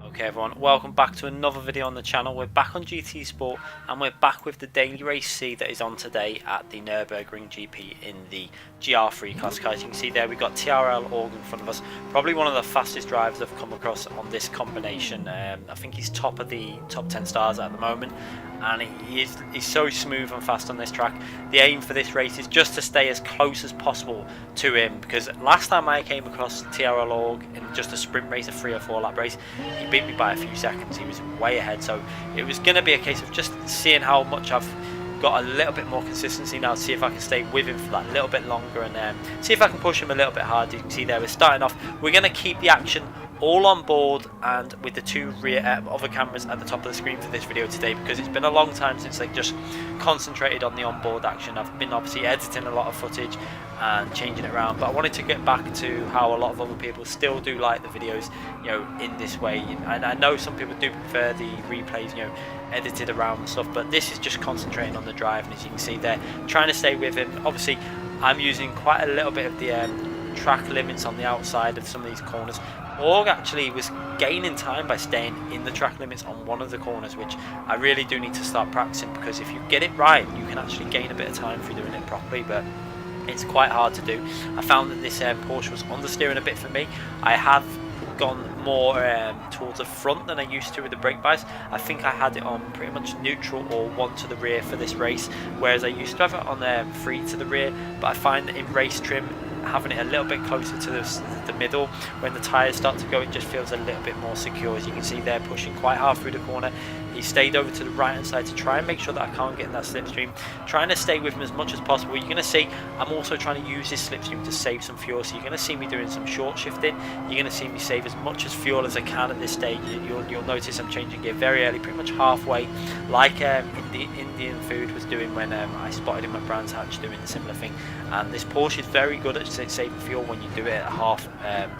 Okay everyone, welcome back to another video on the channel. We're back on GT Sport and we're back with the daily race C that is on today at the Nürburgring GP in the GR.3 class. As you can see there, we've got TRL Org in front of us. Probably one of the fastest drivers I've come across on this combination. I think he's top of the top 10 stars at the moment, and he's so smooth and fast on this track. The aim for this race is just to stay as close as possible to him, because last time I came across TRL Org in just a sprint race, a 3 or 4 lap race, he beat me by a few seconds. He was way ahead, so it was going to be a case of just seeing how much I've got a little bit more consistency now, to see if I can stay with him for that little bit longer and see if I can push him a little bit harder. You can see there we're starting off. We're going to keep the action all on board and with the two rear other cameras at the top of the screen for this video today, because it's been a long time since I just concentrated on the onboard action. I've been obviously editing a lot of footage and changing it around, but I wanted to get back to how a lot of other people still do like the videos, you know, in this way. And I know some people do prefer the replays, you know, edited around and stuff, but this is just concentrating on the drive. And as you can see there, trying to stay with him. Obviously I'm using quite a little bit of the track limits on the outside of some of these corners. Org actually was gaining time by staying in the track limits on one of the corners, which I really do need to start practicing, because if you get it right you can actually gain a bit of time through doing it properly, but it's quite hard to do. I found that this Porsche was understeering a bit for me. I have gone more towards the front than I used to with the brake bias. I think I had it on pretty much neutral or 1 to the rear for this race, whereas I used to have it on 3 to the rear, but I find that in race trim having it a little bit closer to the middle, when the tyres start to go, it just feels a little bit more secure. As you can see there, pushing quite hard through the corner. He stayed over to the right hand side to try and make sure that I can't get in that slipstream, trying to stay with him as much as possible. You're going to see I'm also trying to use this slipstream to save some fuel, so you're going to see me doing some short shifting. You're going to see me save as much as fuel as I can at this stage. You'll notice I'm changing gear very early, pretty much halfway, like Indian Food was doing when I spotted him at Brands Hatch doing a similar thing. And this Porsche is very good at saving fuel when you do it at half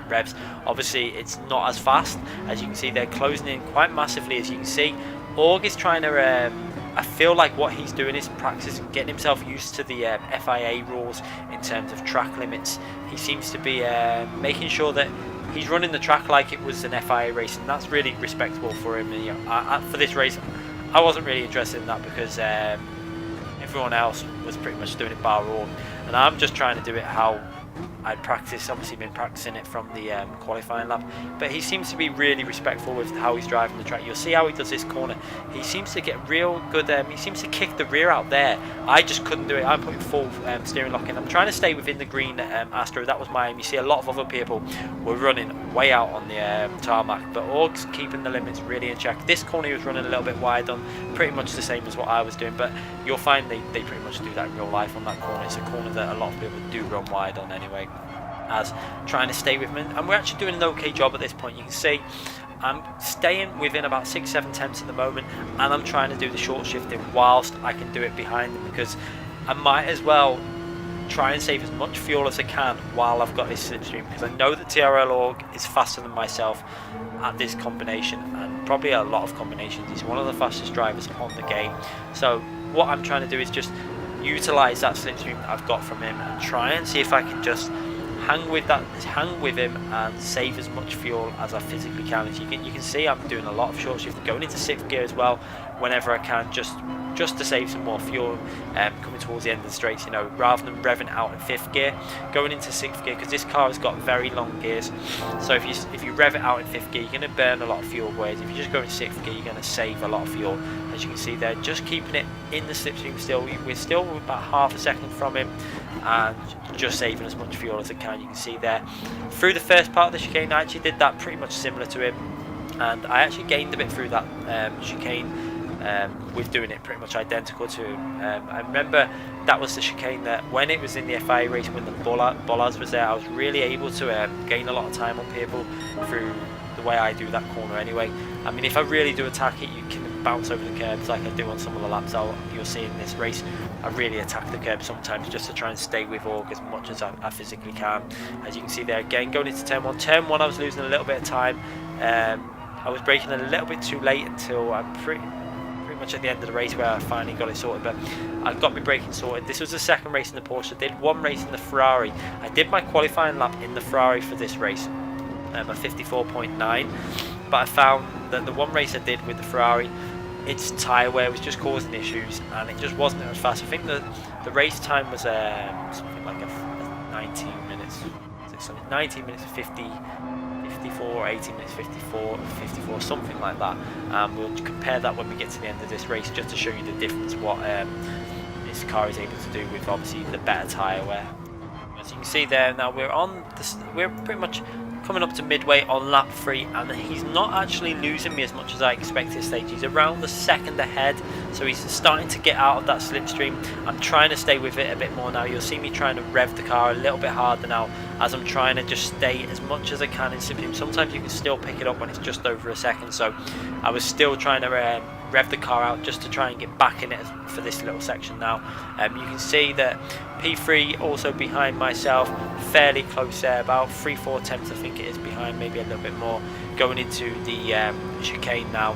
revs. Obviously it's not as fast. As you can see, they're closing in quite massively. As you can see, Org is trying to I feel like what he's doing is practicing getting himself used to the FIA rules in terms of track limits. He seems to be making sure that he's running the track like it was an FIA race, and that's really respectable for him. And, you know, for this race I wasn't really interested in that, because everyone else was pretty much doing it bar Org, and I'm just trying to do it how I'd practice. Obviously been practicing it from the qualifying lap, but he seems to be really respectful with how he's driving the track. You'll see how he does this corner. He seems to get real good. He seems to kick the rear out there. I just couldn't do it. I'm putting full steering lock in. I'm trying to stay within the green Astro. That was my aim. You see a lot of other people were running way out on the tarmac, but Org's keeping the limits really in check. This corner he was running a little bit wide on, pretty much the same as what I was doing, but you'll find they pretty much do that in real life on that corner. It's a corner that a lot of people do run wide on anyway, as trying to stay with him, and we're actually doing an okay job at this point. You can see I'm staying within about 6-7 tenths at the moment, and I'm trying to do the short shifting whilst I can do it behind him, because I might as well try and save as much fuel as I can while I've got this slipstream, because I know that TRL Org is faster than myself at this combination, and probably a lot of combinations. He's one of the fastest drivers on the game, so what I'm trying to do is just utilize that slipstream that I've got from him and try and see if I can just hang with him and save as much fuel as I physically can. As you can see, I'm doing a lot of short shift, going into 6th gear as well whenever I can, just to save some more fuel coming towards the end of the straights, you know, rather than revving out in 5th gear, going into 6th gear, because this car has got very long gears. So if you rev it out in 5th gear, you're going to burn a lot of fuel, whereas if you just go in 6th gear, you're going to save a lot of fuel. As you can see there, just keeping it in the slipstream still. We're still about half a second from him, and just saving as much fuel as I can. You can see there through the first part of the chicane I actually did that pretty much similar to him, and I actually gained a bit through that chicane with doing it pretty much identical to him. I remember that was the chicane that when it was in the FIA race, when the bollards was there, I was really able to gain a lot of time on people through the way I do that corner anyway. I mean, if I really do attack it, you can bounce over the curbs like I do on some of the laps you'll see in this race. I really attack the curb sometimes just to try and stay with Org as much as I physically can. As you can see there, again going into turn 1. Turn 1 I was losing a little bit of time. I was braking a little bit too late until I pretty much much at the end of the race where I finally got it sorted, but I got my braking sorted. This was the second race in the Porsche. I did one race in the Ferrari. I did my qualifying lap in the Ferrari for this race, a 54.9, but I found that the one race I did with the Ferrari, its tyre wear was just causing issues, and it just wasn't as fast. I think the race time was something like a 19 minutes, 19 minutes 50. 54 or 18 minutes 54, something like that. We'll compare that when we get to the end of this race, just to show you the difference what this car is able to do with obviously the better tyre wear. As you can see there, now we're pretty much coming up to midway on lap 3, and he's not actually losing me as much as I expected at stage. He's around the second ahead, so he's starting to get out of that slipstream. I'm trying to stay with it a bit more now. You'll see me trying to rev the car a little bit harder now, as I'm trying to just stay as much as I can in slipstream. Sometimes you can still pick it up when it's just over a second, so I was still trying to rev the car out just to try and get back in it for this little section now. You can see that P3 also behind myself, fairly close there, about 3-4 tenths I think it is behind, maybe a little bit more, going into the chicane now.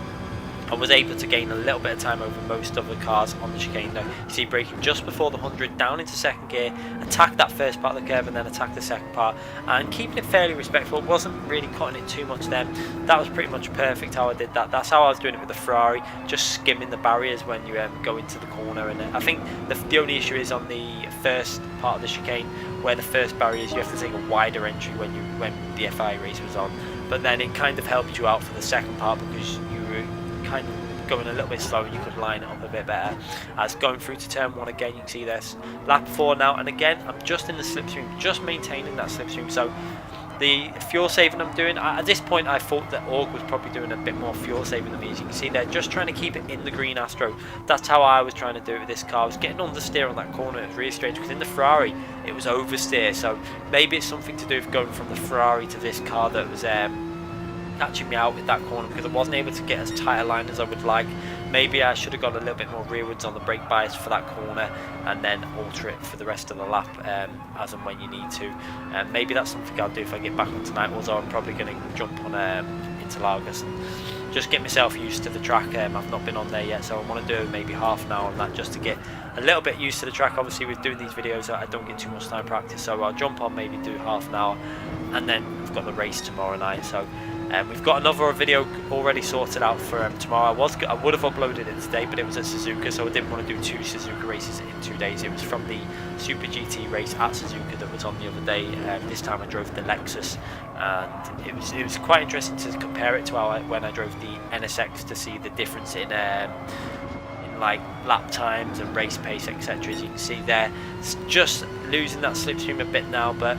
I was able to gain a little bit of time over most of the cars on the chicane though. You see braking just before the 100, down into second gear, attack that first part of the curve and then attack the second part, and keeping it fairly respectful. Wasn't really cutting it too much then. That was pretty much perfect how I did that. That's how I was doing it with the Ferrari, just skimming the barriers when you go into the corner. And I think the only issue is on the first part of the chicane, where the first barrier is you have to take a wider entry when the FI race was on, but then it kind of helped you out for the second part because you were kind of going a little bit slower, you could line it up a bit better. As going through to turn 1 again, you can see this lap 4 now, and again I'm just in the slipstream, just maintaining that slipstream. So the fuel saving I'm doing, at this point I thought that Org was probably doing a bit more fuel saving than me. As you can see they're just trying to keep it in the green Astro. That's how I was trying to do it with this car. I was getting understeer on that corner. It was really strange because in the Ferrari it was oversteer, so maybe it's something to do with going from the Ferrari to this car that was catching me out with that corner, because I wasn't able to get as tight a line as I would like. Maybe I should have got a little bit more rearwards on the brake bias for that corner and then alter it for the rest of the lap as and when you need to. Maybe that's something I'll do if I get back on tonight, although I'm probably going to jump on Interlagos and just get myself used to the track. I've not been on there yet, so I want to do maybe half an hour on that just to get a little bit used to the track. Obviously with doing these videos I don't get too much time practice, so I'll jump on, maybe do half an hour, and then we've got the race tomorrow night. So we've got another video already sorted out for tomorrow. I would have uploaded it today, but it was at Suzuka, so I didn't want to do 2 Suzuka races in 2 days. It was from the Super GT race at Suzuka that was on the other day. This time I drove the Lexus, and it was quite interesting to compare it to when I drove the NSX to see the difference in like lap times and race pace, etc. As you can see there, it's just losing that slipstream a bit now, but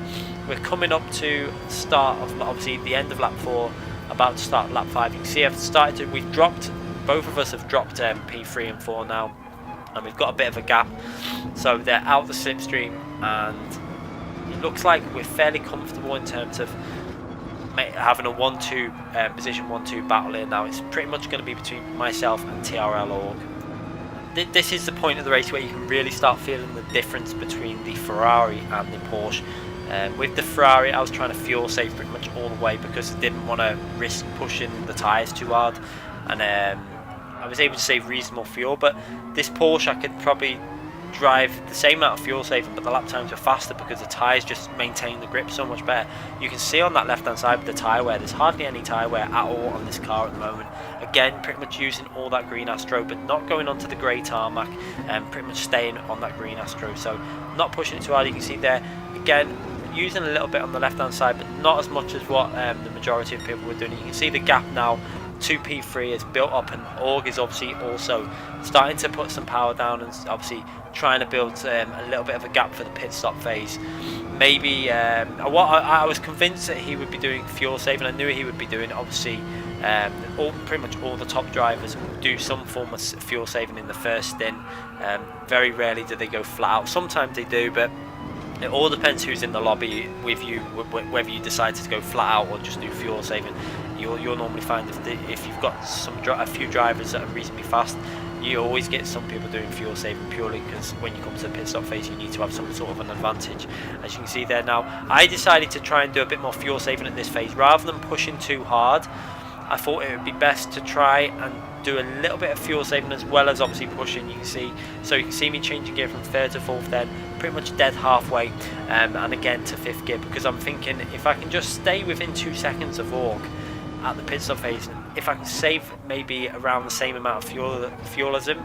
we're coming up to start of obviously the end of lap 4, about to start lap 5. You can see we've dropped, both of us have dropped P3 and 4 now, and we've got a bit of a gap, so they're out the slipstream, and it looks like we're fairly comfortable in terms of having a 1-2 position 1-2 battle here now. It's pretty much going to be between myself and TRL Org. This is the point of the race where you can really start feeling the difference between the Ferrari and the Porsche. With the Ferrari I was trying to fuel save pretty much all the way because I didn't want to risk pushing the tyres too hard, and I was able to save reasonable fuel. But this Porsche I could probably drive the same amount of fuel saving, but the lap times were faster because the tyres just maintain the grip so much better. You can see on that left hand side with the tyre wear, there's hardly any tyre wear at all on this car at the moment. Again, pretty much using all that green Astro, but not going onto the grey tarmac, and pretty much staying on that green Astro, so not pushing it too hard. You can see there, again, using a little bit on the left hand side, but not as much as what the majority of people were doing. You can see the gap now to P3 is built up, and Org is obviously also starting to put some power down and obviously trying to build a little bit of a gap for the pit stop phase. Maybe I was convinced that he would be doing fuel saving. I knew he would be doing, obviously pretty much all the top drivers do some form of fuel saving in the first stint. Very rarely do they go flat out. Sometimes they do, but it all depends who's in the lobby with you, whether you decide to go flat out or just do fuel saving. You'll normally find if you've got a few drivers that are reasonably fast, you always get some people doing fuel saving purely because when you come to the pit stop phase you need to have some sort of an advantage. As you can see there now, I decided to try and do a bit more fuel saving at this phase rather than pushing too hard. I thought it would be best to try and do a little bit of fuel saving as well as obviously pushing. You can see me changing gear from 3rd to 4th, then pretty much dead halfway, and again to 5th gear, because I'm thinking if I can just stay within 2 seconds of Org at the pit stop phase, if I can save maybe around the same amount of fuel as him,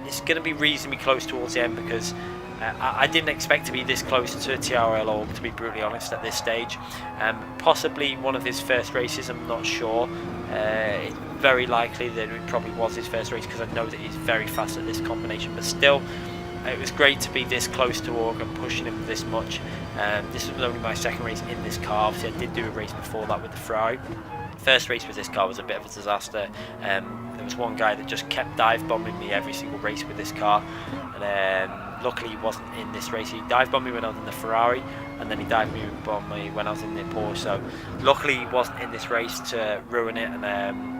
it's going to be reasonably close towards the end, because I didn't expect to be this close to a TRL Org, to be brutally honest, at this stage. Possibly one of his first races, I'm not sure. It's very likely that it probably was his first race, because I know that he's very fast at this combination, but still, it was great to be this close to Org and pushing him this much. This was only my 2nd race in this car. Obviously I did do a race before that with the Ferrari. First race with this car was a bit of a disaster. There was one guy that just kept dive bombing me every single race with this car, and luckily he wasn't in this race. He dive bombed me when I was in the Ferrari, and then he dive bombed me when I was in the Porsche, so luckily he wasn't in this race to ruin it. And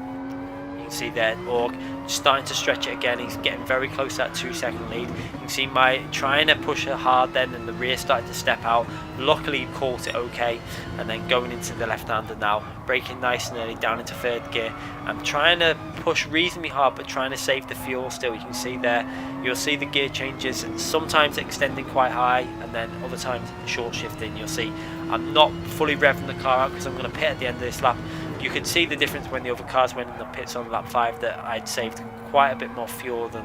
you can see there Org starting to stretch it again. He's getting very close to that 2-second lead. You can see my trying to push it hard then, and the rear started to step out. Luckily he caught it okay, and then going into the left-hander now, braking nice and early down into 3rd gear. I'm trying to push reasonably hard, but trying to save the fuel still. You can see there, you'll see the gear changes, and sometimes extending quite high, and then other times short shifting. You'll see I'm not fully revving the car out because I'm going to pit at the end of this lap. You can see the difference when the other cars went in the pits on lap 5, that I'd saved quite a bit more fuel than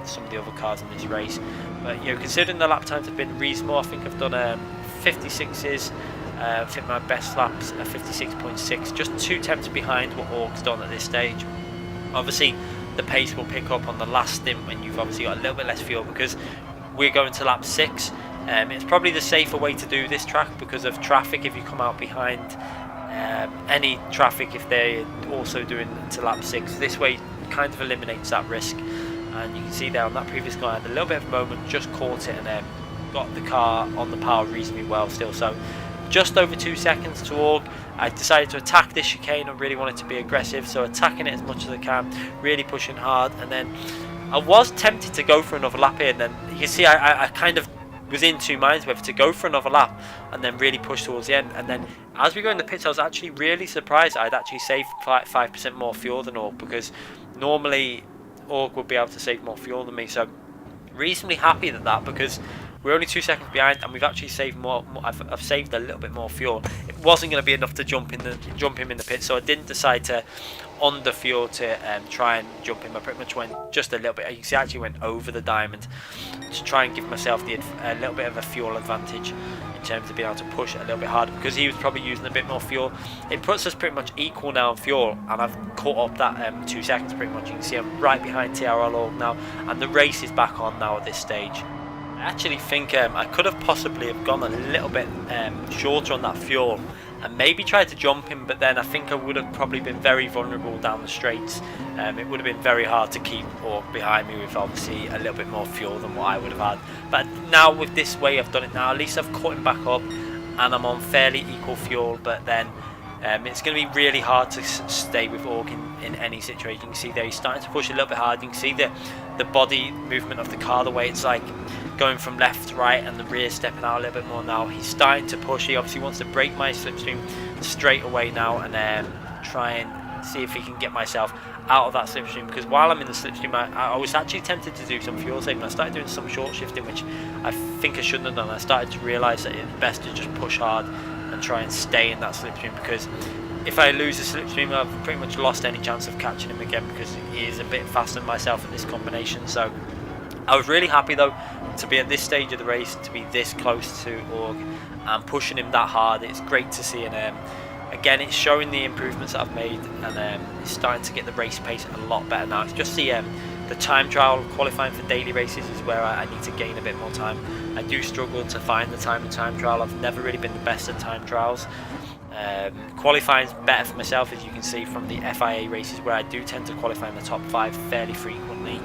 some of the other cars in this race. But you know, considering the lap times have been reasonable, I think I've done 56s. I think my best laps are 56.6, just 2 tenths behind what Org's done at this stage. Obviously the pace will pick up on the last stint when you've obviously got a little bit less fuel, because we're going to lap 6. It's probably the safer way to do this track because of traffic. If you come out behind any traffic, if they're also doing to lap 6, this way kind of eliminates that risk. And you can see there on that previous car, I had a little bit of a moment, just caught it, and got the car on the power reasonably well still. So just over 2 seconds to Org. I decided to attack this chicane. I really wanted to be aggressive, so attacking it as much as I can, really pushing hard. And then I was tempted to go for another lap here, and then you can see I kind of was in 2 minds whether to go for another lap and then really push towards the end. And then as we go in the pits, I was actually really surprised I'd actually saved 5% more fuel than Org, because normally Org would be able to save more fuel than me. So reasonably happy at that, because we're only 2 seconds behind, and we've actually saved more. I've saved a little bit more fuel. It wasn't going to be enough to jump him in the pit, so I didn't decide to under fuel to try and jump him. I pretty much went just a little bit. You can see I actually went over the diamond to try and give myself a little bit of a fuel advantage in terms of being able to push it a little bit harder, because he was probably using a bit more fuel. It puts us pretty much equal now in fuel, and I've caught up that 2 seconds pretty much. You can see I'm right behind TRL Org now, and the race is back on now at this stage. I actually think I could have possibly have gone a little bit shorter on that fuel and maybe tried to jump him, but then I think I would have probably been very vulnerable down the straights. It would have been very hard to keep Org behind me with obviously a little bit more fuel than what I would have had. But now with this way I've done it now, at least I've caught him back up and I'm on fairly equal fuel. But then it's going to be really hard to stay with Org in any situation. You can see there he's starting to push a little bit hard. You can see the body movement of the car, the way it's like going from left to right, and the rear stepping out a little bit more now. He's starting to push. He obviously wants to break my slipstream straight away now, and try and see if he can get myself out of that slipstream, because while I'm in the slipstream I was actually tempted to do some fuel saving. I started doing some short shifting, which I think I shouldn't have done. I started to realise that it's best to just push hard and try and stay in that slipstream, because if I lose the slipstream I've pretty much lost any chance of catching him again, because he is a bit faster than myself in this combination. So I was really happy though to be at this stage of the race, to be this close to Org and pushing him that hard. It's great to see, and again it's showing the improvements that I've made, and it's starting to get the race pace a lot better now. It's just the time trial qualifying for daily races is where I need to gain a bit more time. I do struggle to find the time in time trial. I've never really been the best at time trials. Qualifying is better for myself, as you can see from the FIA races, where I do tend to qualify in the top 5 fairly frequently,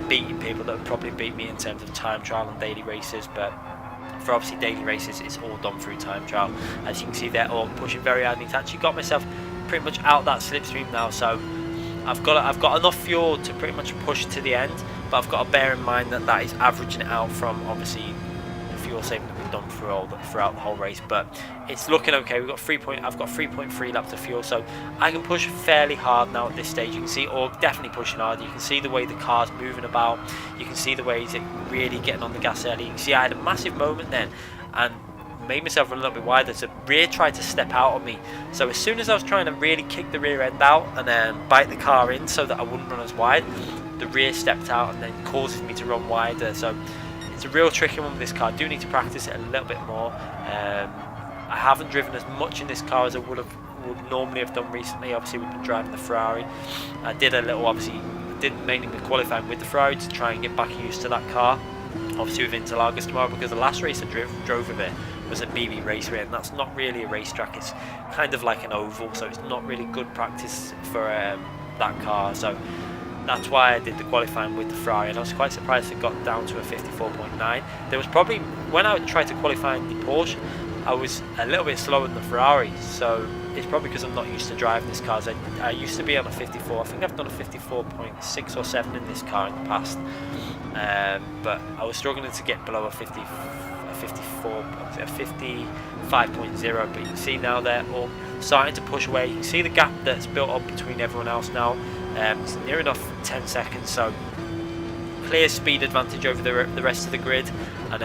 beating people that would probably beat me in terms of time trial and daily races. But for obviously daily races it's all done through time trial. As you can see there, all pushing very hard, and it's actually got myself pretty much out that slipstream now. So I've got enough fuel to pretty much push to the end, but I've got to bear in mind that that is averaging it out from obviously the fuel saving that we've done throughout the whole race. But it's looking okay. I've got 3.3 laps of fuel, so I can push fairly hard now at this stage. You can see Org definitely pushing hard. You can see the way the car's moving about. You can see the way he's really getting on the gas early. You can see I had a massive moment then and made myself run a little bit wider, so rear tried to step out on me. So as soon as I was trying to really kick the rear end out and then bite the car in so that I wouldn't run as wide, the rear stepped out and then causes me to run wider. So it's a real tricky one with this car. I do need to practice it a little bit more. I haven't driven as much in this car as I would normally have done recently. Obviously we've been driving the Ferrari. I did a little, obviously did mainly the qualifying with the Ferrari to try and get back used to that car, obviously with Interlagos tomorrow, because the last race I drove with it was a BB Raceway, and that's not really a racetrack. It's kind of like an oval, so it's not really good practice for that car. So that's why I did the qualifying with the Ferrari, and I was quite surprised it got down to a 54.9. There was probably, when I tried to qualify in the Porsche, I was a little bit slower than the Ferrari, so it's probably because I'm not used to driving this car. I used to be on a 54. I think I've done a 54.6 or 7 in this car in the past, but I was struggling to get below a 55.0. But you can see now they're all starting to push away. You can see the gap that's built up between everyone else now. It's near enough 10 seconds, so clear speed advantage over the rest of the grid, and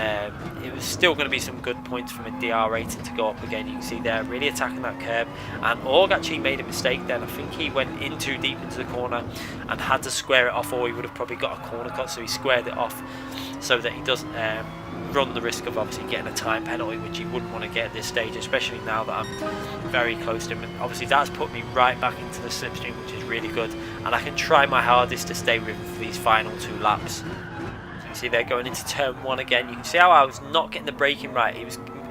it was still going to be some good points from a DR rating to go up again. You can see they're really attacking that curb, and Org actually made a mistake then. I think he went in too deep into the corner and had to square it off, or he would have probably got a corner cut, so he squared it off so that he doesn't run the risk of obviously getting a time penalty, which he wouldn't want to get at this stage, especially now that I'm very close to him. And obviously that's put me right back into the slipstream, which is really good, and I can try my hardest to stay with him for these final 2 laps. You can see they're going into turn 1 again. You can see how I was not getting the braking right.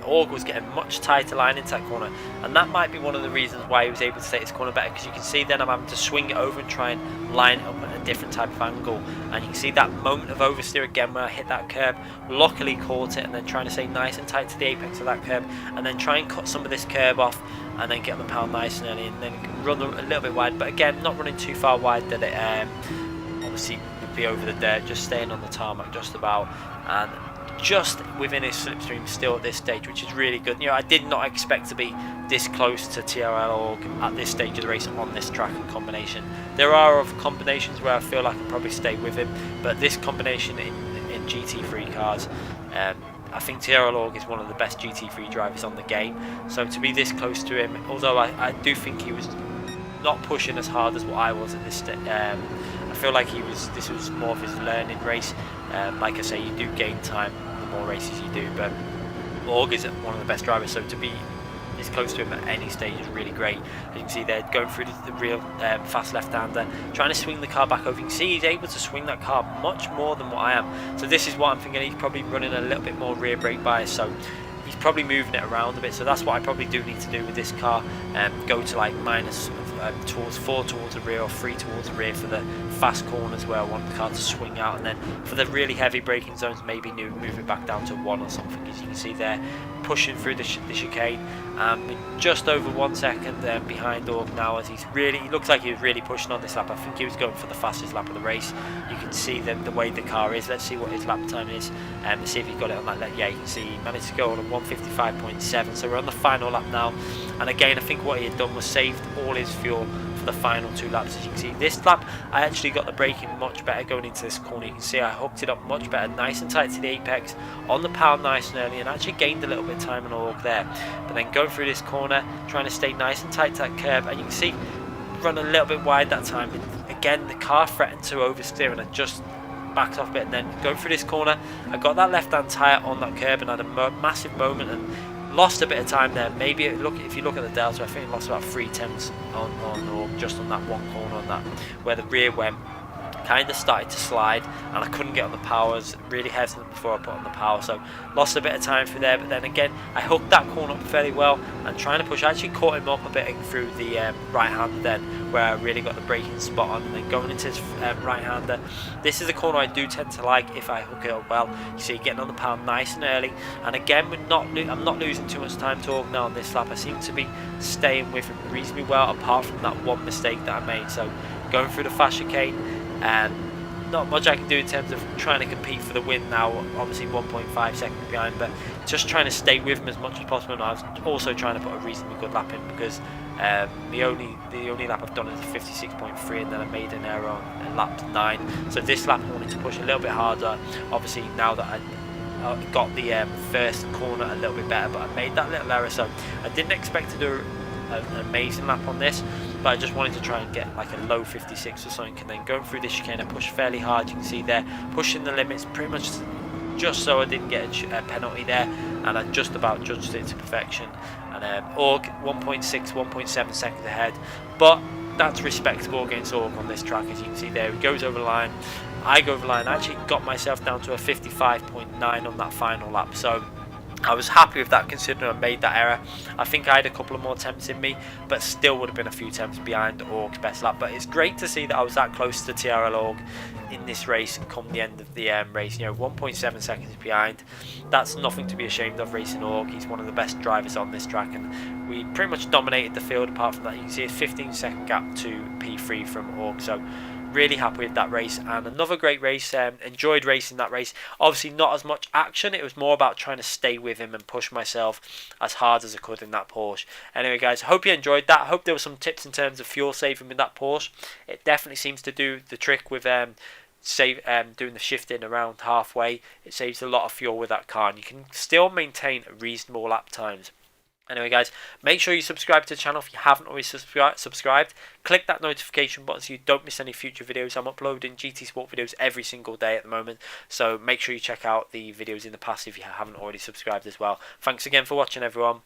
Org was getting much tighter line into that corner, and that might be one of the reasons why he was able to take this corner better, because you can see then I'm having to swing it over and try and line it up at a different type of angle, and you can see that moment of oversteer again where I hit that curb, luckily caught it, and then trying to stay nice and tight to the apex of that curb, and then try and cut some of this curb off and then get on the pound nice and early, and then run a little bit wide, but again not running too far wide that it obviously would be over the dirt, just staying on the tarmac just about, and just within his slipstream still at this stage, which is really good. You know, I did not expect to be this close to TRL Org at this stage of the race on this track and combination. There are other combinations where I feel like I can probably stay with him, but this combination in GT3 cars, I think TRL Org is one of the best GT3 drivers on the game, so to be this close to him, although I do think he was not pushing as hard as what I was at this stage, I feel like this was more of his learning race. Like I say, you do gain time the more races you do, but Org is one of the best drivers, so to be this close to him at any stage is really great. As you can see they're going through the real fast left-hander, trying to swing the car back over. You can see he's able to swing that car much more than what I am, so this is what I'm thinking. He's probably running a little bit more rear brake bias, so he's probably moving it around a bit, so that's what I probably do need to do with this car, go to like minus towards 4 towards the rear or 3 towards the rear for the fast corners where I want the car to swing out, and then for the really heavy braking zones maybe move it back down to 1 or something. As you can see there, pushing through the chicane, just over 1 second behind Org now, as he looks like he was really pushing on this lap. I think he was going for the fastest lap of the race. You can see the way the car is. Let's see what his lap time is, let's see if he got it on that. Yeah, you can see he managed to go on a 155.7, so we're on the final lap now, and again I think what he had done was saved all his fuel for the final 2 laps. As you can see this lap I actually got the braking much better going into this corner. You can see I hooked it up much better, nice and tight to the apex, on the pound nice and early, and actually gained a little bit of time on Org there, but then going through this corner trying to stay nice and tight to that curb, and you can see run a little bit wide that time. Again the car threatened to oversteer and I just backed off a bit, and then going through this corner I got that left hand tyre on that curb and had a massive moment and lost a bit of time there. Maybe if you look at the delta, I think I lost about 3/10 or just on that one corner, on that where the rear went, kind of started to slide and I couldn't get on the power. I was really hesitant before I put on the power, so lost a bit of time through there. But then again I hooked that corner up fairly well and trying to push, I actually caught him up a bit through the right hander then, where I really got the braking spot on, and then going into his right hander. This is a corner I do tend to like if I hook it up well. You see getting on the pound nice and early, and again I'm not losing too much time to Org now on this lap. I seem to be staying with him reasonably well, apart from that one mistake that I made. So going through the fast chicane, and not much I can do in terms of trying to compete for the win now. Obviously 1.5 seconds behind, but just trying to stay with him as much as possible. And I was also trying to put a reasonably good lap in, because the only lap I've done is 56.3, and then I made an error on lap 9. So this lap I wanted to push a little bit harder. Obviously now that I got the first corner a little bit better, but I made that little error, so I didn't expect to do an amazing lap on this, but I just wanted to try and get like a low 56 or something. And then going through this chicane, I pushed fairly hard. You can see there, pushing the limits pretty much just so I didn't get a penalty there, and I just about judged it to perfection. And Org 1.6, 1.7 seconds ahead, but that's respectable against Org on this track. As you can see there, he goes over the line, I go over the line. I actually got myself down to a 55.9 on that final lap, so I was happy with that considering I made that error. I think I had a couple of more attempts in me, but still would have been a few attempts behind Org's best lap. But it's great to see that I was that close to TRL Org in this race come the end of the race. 1.7 seconds behind. That's nothing to be ashamed of racing Org. He's one of the best drivers on this track, and we pretty much dominated the field. Apart from that, you can see a 15-second gap to P3 from Org. So really happy with that race, and another great race. Enjoyed racing that race. Obviously not as much action. It was more about trying to stay with him and push myself as hard as I could in that Porsche. Anyway guys, hope you enjoyed that. I hope there were some tips in terms of fuel saving with that Porsche. It definitely seems to do the trick with doing the shifting around halfway. It saves a lot of fuel with that car, and you can still maintain reasonable lap times. Anyway guys, make sure you subscribe to the channel if you haven't already subscribed. Click that notification button so you don't miss any future videos. I'm uploading GT Sport videos every single day at the moment, so make sure you check out the videos in the past if you haven't already subscribed as well. Thanks again for watching everyone.